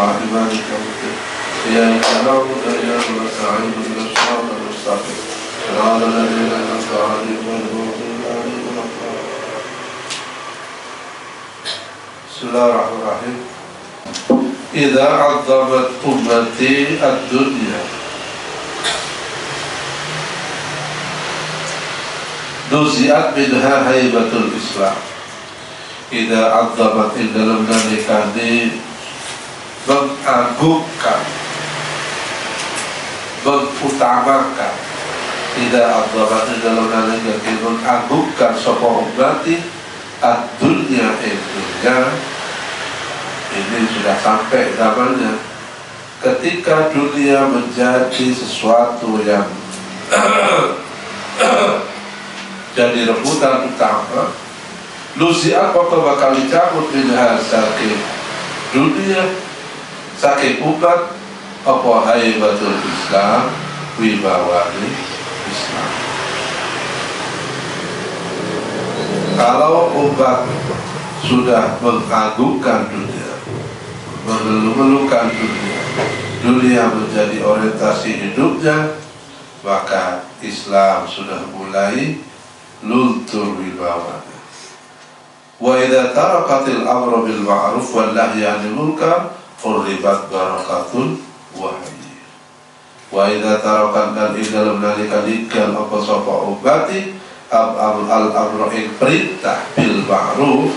عبادك المتقين إياك نعبد وإياك نستعين اهدنا الصراط المستقيم صراط الذين أنعمت عليهم غير المغضوب عليهم ولا الضالين. بسم الله الرحمن الرحيم. إذا عظمت أمتي الدنيا nuziat minha haibatul Islam. Idza azzamat dalam nalikani mengagungkan, mengutamakan. Idza azzamat dalam nalikani mengagungkan sapa ummati ad-dunya dunya. Ini sudah sampai zamannya ketika dunia menjadi sesuatu yang jadi rebutan utama. Lusiat maka bakal dicabut minha saking dunia, saking umat apa haibatul Islam, wibawani Islam. Kalau umat sudah mengagungkan dunia, mengeluhkan dunia, dunia menjadi orientasi hidupnya, maka Islam sudah mulai luntur wibawanya. Wa idza tarakatil amru bil ma'ruf wal nahyi 'anil munkar furibat barakatul wahyi. Wa idza tarakan dan dalam nalika dikal apa sapa ubati al amru ing perintah bil ma'ruf.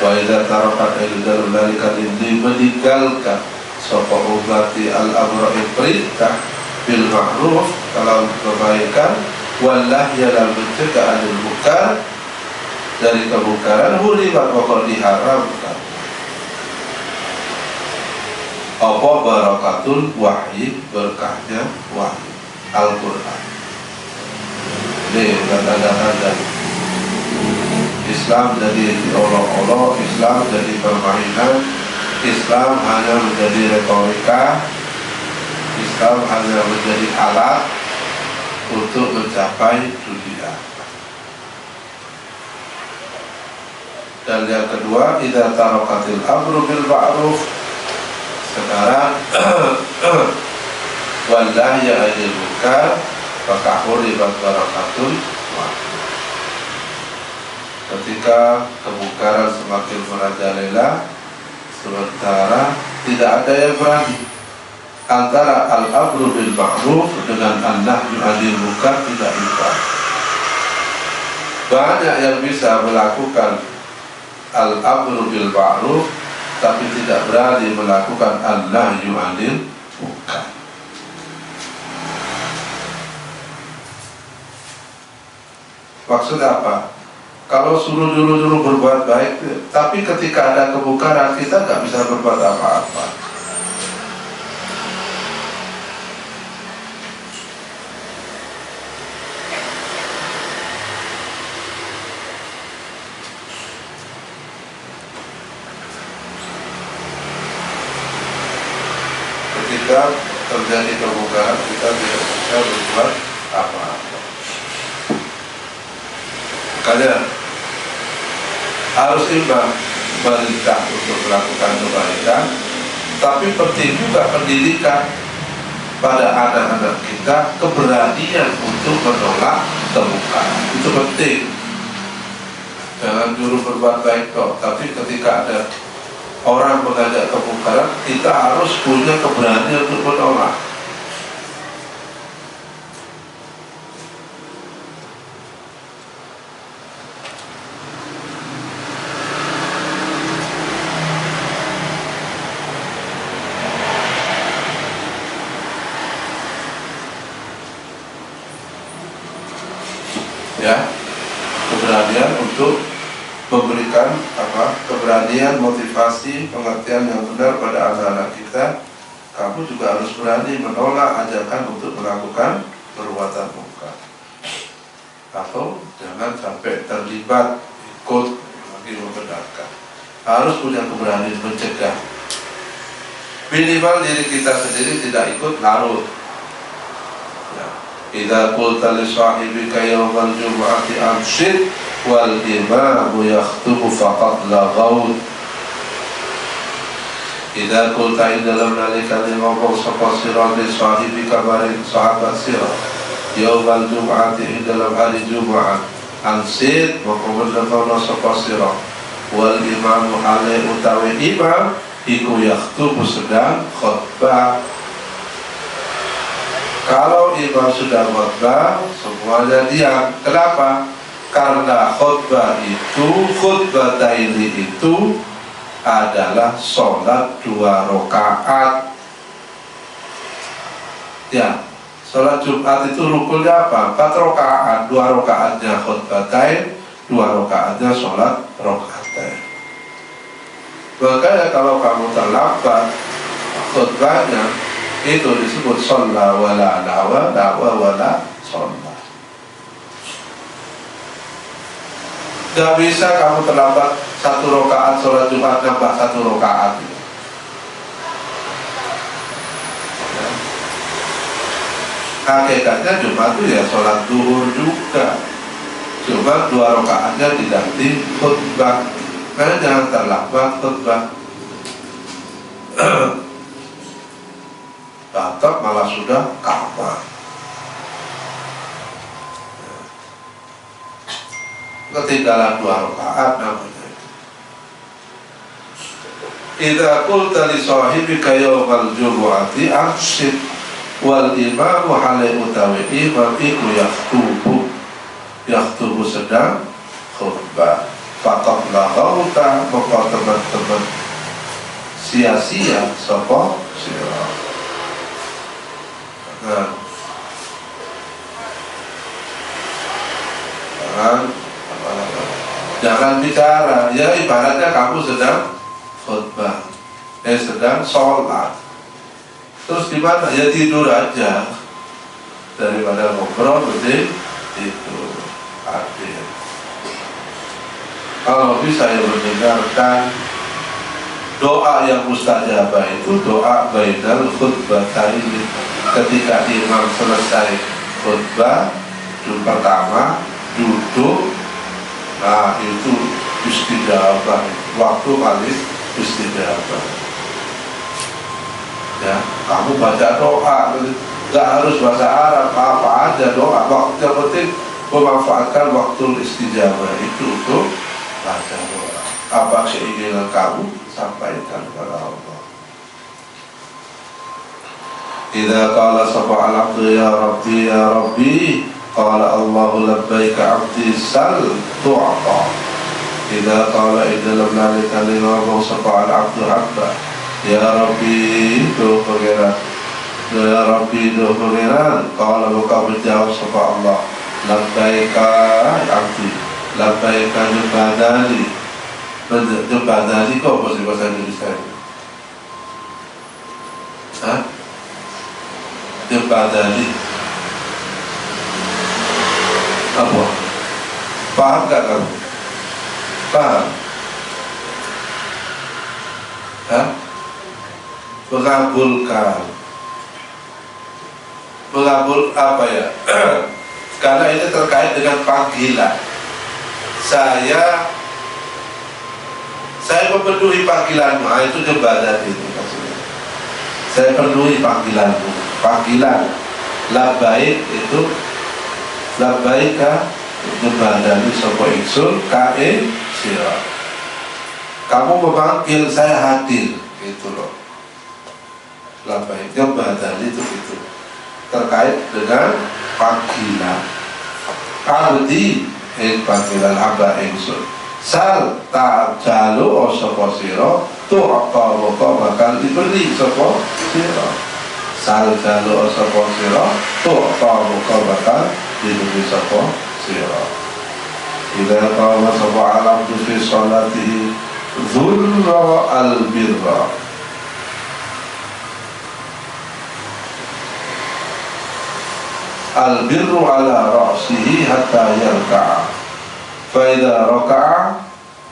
Wa idza tarakan dalam nalika meninggalkan sapa ubati al amru ing perintah bil ma'ruf dalam kebaikan wallah ya dalam mencegah anil munkar dari kemungkaran hurimat pokok diharamkan apa barakatul wahyi berkahnya wahyi Al-Quran. Ini tanda-tanda Islam jadi diolok-olok, Islam jadi permainan, Islam hanya menjadi retorika, Islam hanya menjadi alat untuk mencapai dunia. Dan yang kedua, idza tarakatil amru bil ma'ruf, sekarang wallahi anil munkar maka huribat barakatul wahyi. Ketika kemungkaran semakin merajalela, sementara tidak ada yang berani. Antara al-amru bil ma'ruf dengan an-nahyu 'anil munkar tidak imbang. Banyak yang bisa melakukan al-amru bil ma'ruf tapi tidak berani melakukan an-nahyu 'anil munkar. Maksud apa? Kalau suruh dulu berbuat baik, tapi ketika ada kemungkaran kita nggak bisa berbuat apa-apa. Ketika terjadi kemungkaran kita tidak bisa berbuat apa-apa. Makanya harus imbang perintah untuk melakukan kebaikan, tapi penting juga pendidikan pada anak-anak kita, keberanian untuk menolak kemungkaran. Itu penting. Jangan juru berbuat baik kok, tapi ketika ada orang mengajak kemungkaran, kita harus punya keberanian untuk menolak. Ya, keberanian untuk memberikan keberanian, motivasi, pengertian yang benar pada anak-anak kita. Kamu juga harus berani menolak ajakan untuk melakukan perbuatan munkar, atau jangan sampai terlibat ikut lagi membenarkan. Harus punya keberanian mencegah. Minimal diri kita sendiri tidak ikut larut. Idza qulta li sahibika yawmal jum'ati amshid wal imamu yakhtubu faqad laghaut. Idza qulta dalam nalika ngomong sapa sira li sahibi kabarin sahabat sira yaumal jum'ati dalam hari Jumat ansid maka mendengono sapa sira wal imam ale utawi imam iku yaktubu sedang khutbah. Kalau imam sudah khutbah semuanya diam. Kenapa? Karena khutbah khutbataini itu adalah sholat 2 rakaat. Ya, sholat Jumat itu rukunnya apa? 4 rakaat, 2 rakaatnya khutbatain, 2 rakaatnya sholat rakatain. Makanya kalau kamu terlambat khutbahnya itu disebut sholla wala nawa wala sholla. Gak bisa kamu terlambat 1 rakaat sholat Jumat nambah 1 rakaat. Hakikatnya Jumat itu ya sholat duhur juga, cuma 2 rakaatnya diganti khutbah. Karena jangan terlambat khutbah. Tetap malah sudah kamar. Ketinggalan 2 rakaat namanya. Idza qulta li sahibika yawmal jumu'ati ansid wal imamu halai utawi imam iku yaktubu sedang khutbah. Faqad laghauta maka teman-teman sia-sia sapa sira. Jangan bicara, ya ibaratnya kamu sedang khutbah, sedang sholat. Terus gimana? Ya tidur aja, daripada ngobrol mending tidur. Adil. Kalau bisa ya mendengarkan doa yang mustajabah itu doa bainal khutbataini. Ketika imam selesai khutbah pertama duduk, nah itu istijabah, waktu kali istijabah. Ya, kamu baca doa, nggak harus bahasa Arab, apa aja doa. Yang penting memanfaatkan waktu istijabah itu untuk baca doa. Apa keinginan kamu sampaikan kepada Allah. Idza qala sapa al-abdu ya Rabbi ya Rabbi qala Allahu labbaika abdi sal tu'ta. Idza qala dalam nalika ngomong sapa al-abdu abda ya Rabbi itu pangeran, ya Rabbi itu pangeran. Qala maka menjawab sapa Allah labbaika abdi labbaika jabadali. Jabadali kok apa sih bahasa Indonesia? Hah? Jabadali apa? Paham gak kamu? Paham? Hah? Mengabulkan. Mengabul apa ya? Karena ini terkait dengan panggilan. Saya memenuhi panggilanmu. Itu jabatan itu maksudnya. Saya penuhi panggilanmu. Panggilan labbaik itu labbaika jabadani sapa ingsun kae sira. Kamu memanggil, saya hadir, gitu loh. Labbaik jabadani itu terkait dengan panggilan. Abdi panggilan hamba ingsun. Sal ta'jalu sapa sira tu'ta maka bakal diberi sapa sira. Sal jalu sapa sira tu'ta maka bakal diberi sapa sira. Idza qama sapa alam fi sholatihi dzurra al-birra. Al-birru ala ra'sihi hatta yarka'a. Fa'idha raka'a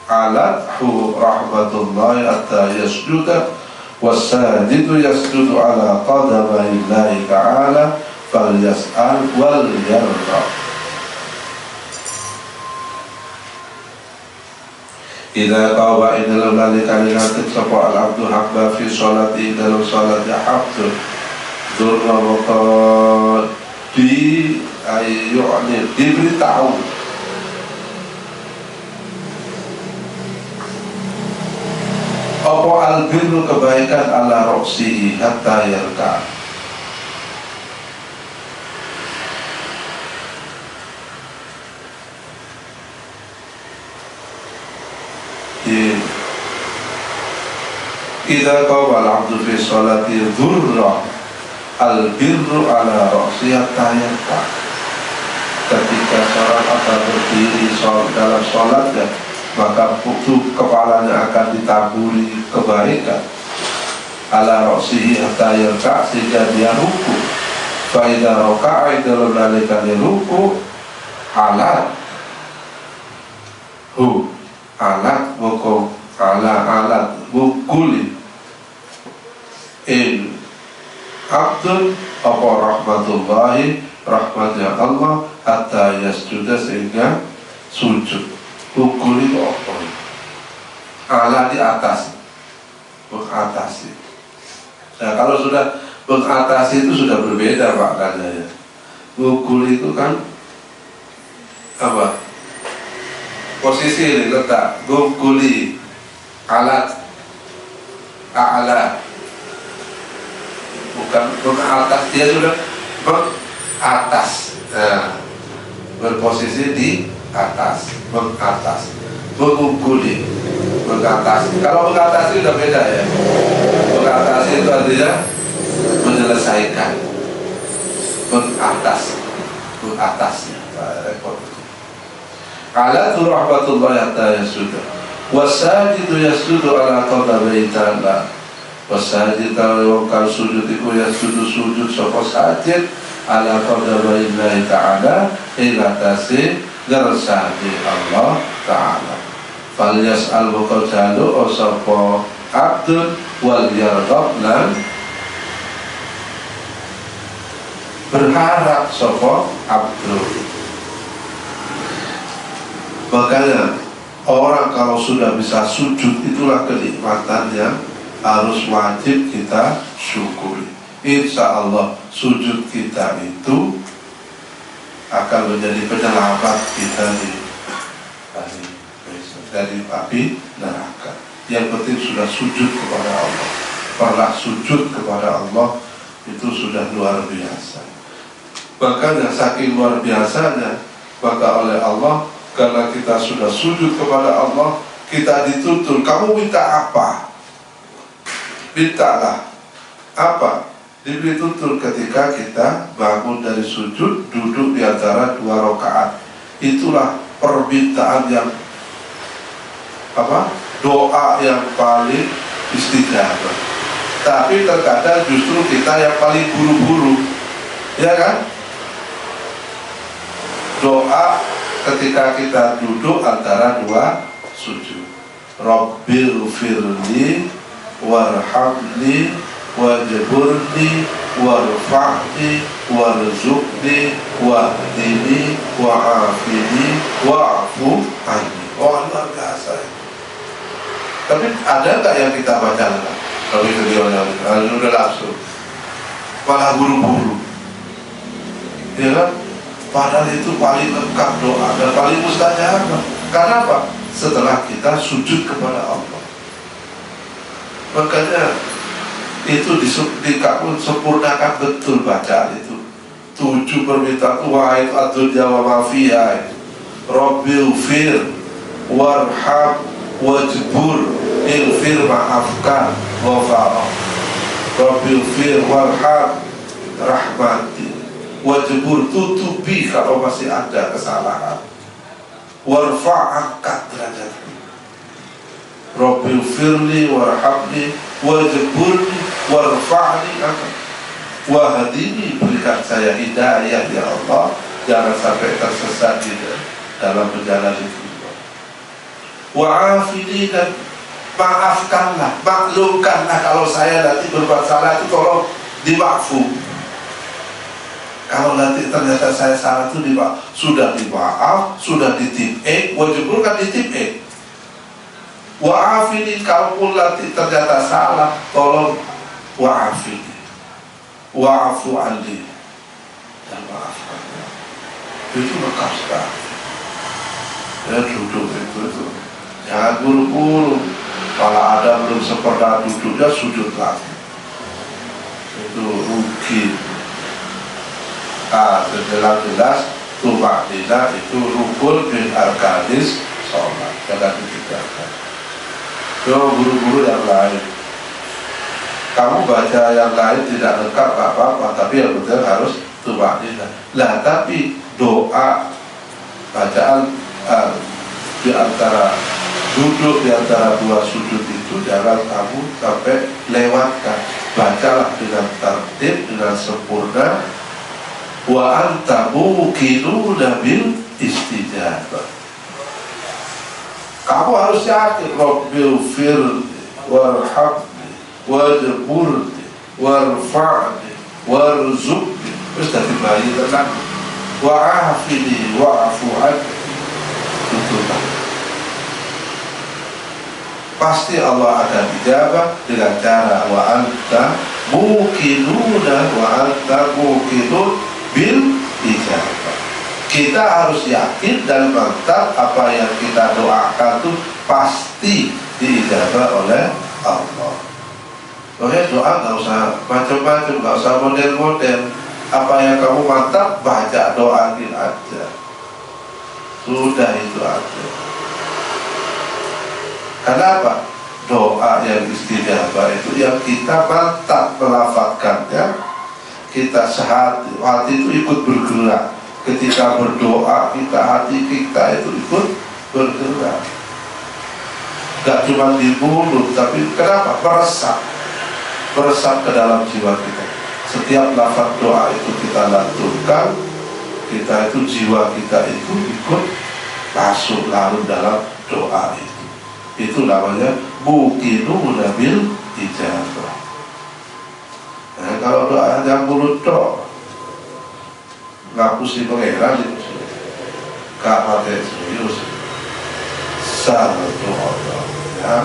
alathu rahmatullahi hatta yasjuda wassajidu yasjudu ala qadamaillahi ta'ala falyas'al wal yarda. Idza qawa dalam nalika ngatib sapa al-abdu habba fi sholati dalam sholat ya habdu dzurra wa qadi ayyu'ni diberitahu apa al-birru kebaikan ala roksihi hatta yarka. Idza qawal abdu fi sholati dzurra al-birru ala roksihi hatta yarka. Ketika seorang akan berdiri dalam sholatnya, maka kepalanya akan ditaburi kebaikan ala roksihi hatta yarka, sehingga dia ruku. Fa idza raka'a dalam nalika ruku alat alat woko alat wukuli in abdun apa rahmatullahi rahmatnya Allah hatta yasjuda sehingga sujud. Wukul itu apa? Ala di atas, mengatasi. Nah kalau sudah mengatasi itu sudah berbeda maknanya ya. Wukul itu kan apa? Posisi letak. Wukuli alat a'la, bukan mengatas, dia sudah mengatas. Nah, berposisi di atas, mengatas, mengukuli, mengatasi. Kalau mengatasi udah beda ya. Mengatasi itu artinya menyelesaikan, mengatasnya. Repot. Ala tu rahmatullahi hatta yasjuda. Wasajidu yasjudu ala qadamai ta'ala. Wasajid kalau wong sujud iku yasjudu sujud sapa sajid ala qadamai ta'ala ila tasi gersadi Allah Ta'ala. Fal yas'al buka jalu o sapa abdun wal yardab lan berharap sapa abdun. Makanya orang kalau sudah bisa sujud itulah kenikmatan yang harus wajib kita syukuri. Insya Allah sujud kita itu akan menjadi penyelamat kita dari api neraka. Yang penting sudah sujud kepada Allah. Pernah sujud kepada Allah itu sudah luar biasa. Makanya saking luar biasanya, maka oleh Allah, karena kita sudah sujud kepada Allah, kita dituntun, kamu minta apa? Mintalah apa? Diberi tuntun ketika kita bangun dari sujud, duduk di antara 2 rakaat. Itulah permintaan yang doa yang paling istijabah. Tapi terkadang justru kita yang paling buru-buru, ya kan? Doa ketika kita duduk antara 2 sujud. Rabbil firli warhamni wajburni warfa'ni warzuqni wahdini wa'afini wa'afu anni. Oh luar biasa. Tapi ada nggak yang kita baca? Kalau itu dia sudah langsung malah buru-buru, ya kan? Padahal itu paling lengkap doa dan paling mustajab. Karena apa? Setelah kita sujud kepada Allah. Makanya itu dikabul sempurnakan betul bacaan itu. 7 permintaan wahai ad-dunya wa ma fiha. Rabbil fir warham wajbur ilfir maafkan ghafara. Rabbil fir warham rahmati wajbur tutupi kalau masih ada kesalahan. Warfa angkat derajat. Rabbil firli warhamni wajburni warfa'ni angkat. Wahdini berikan saya hidayah ya Allah, jangan sampai tersesat di dalam menjalani kehidupan. Wa'afini dan maafkanlah, maklumkanlah kalau saya nanti berbuat salah itu tolong dimaafkan. Kalau nanti ternyata saya salah itu sudah dimaaf, sudah di tim E, wajibul kan di tim E. Wa'afini, kalau nanti ternyata salah, tolong wa'afini, wa'afu anni, dan maafkan. Itu bekas sekali. Ya duduk itu. Jangan buru-buru. Kalau ada belum sempurna duduknya, sujud lagi. Itu rugi. Jelas tumaknina itu rukun min arkanis sholat. Jangan ditinggalkan. Yo guru-guru yang lain, kamu baca yang lain tidak lengkap gak apa-apa, tapi yang penting harus tumaknina. Lah tapi doa bacaan di antara duduk di antara dua sujud itu jangan kamu sampai lewatkan. Bacalah dengan tertib, dengan sempurna. Wa anta muqinuna bil istijabah. Kamu harus yakin Rabbil firli warhamni wajburni warfa'ni warzuqni. Terus dari bayi tenang. Wa'afini wa'afu anni. Tutuplah. Pasti Allah akan dijabah dengan cara wa anta muqinuna wa anta muqinun bil ijabah. Kita harus yakin dan mantap apa yang kita doakan itu pasti diijabah oleh Allah. Pokoknya doa nggak usah macam-macam, nggak usah model-model. Apa yang kamu mantap, baca doa aja. Sudah itu aja. Kenapa? Doa yang istijabah itu yang kita mantap melafazkannya, kita sehati, hati itu ikut bergerak. Ketika berdoa, hati kita itu ikut bergerak. Gak cuma di mulut, tapi kenapa? Meresap ke dalam jiwa kita. Setiap lafaz doa itu kita lantunkan, kita itu jiwa kita itu ikut masuk larut dalam doa itu. Itu namanya muqinuna bil ijabah. Nah, kalau doa yang mulut doa ngapusi pengeran itu gak pakai serius. Satu Allah ya.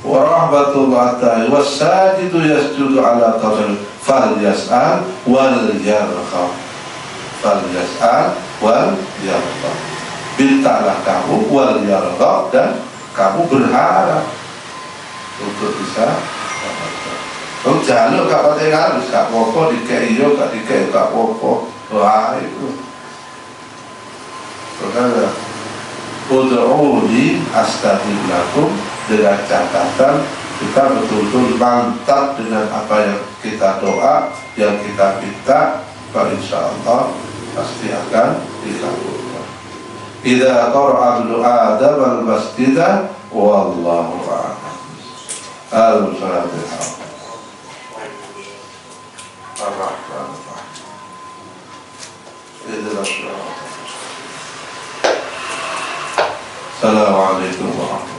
Wa rahmatullah ta'ala was-sajidu yasjudu ala qadri fal yas'al wal yarqa. Fal yas'al wal yarqa. Mintalah kamu wal yarqa, dan kamu berharap untuk bisa mendapatkan. Kalau jaluk gak pakai harus, gak apa-apa dikei yo, gak dikei gak apa-apa. Wah itu makanya ud'uni astajib lakum, dengan catatan kita betul-betul mantap dengan apa yang kita doa, yang kita minta, maka insyaallah pasti akan dikabulkan. Idza qara'a ibnu Adam al-masjidah wallahu a'lam. Al-Fatihah. Assalamualaikum warahmatullahi wabarakatuh.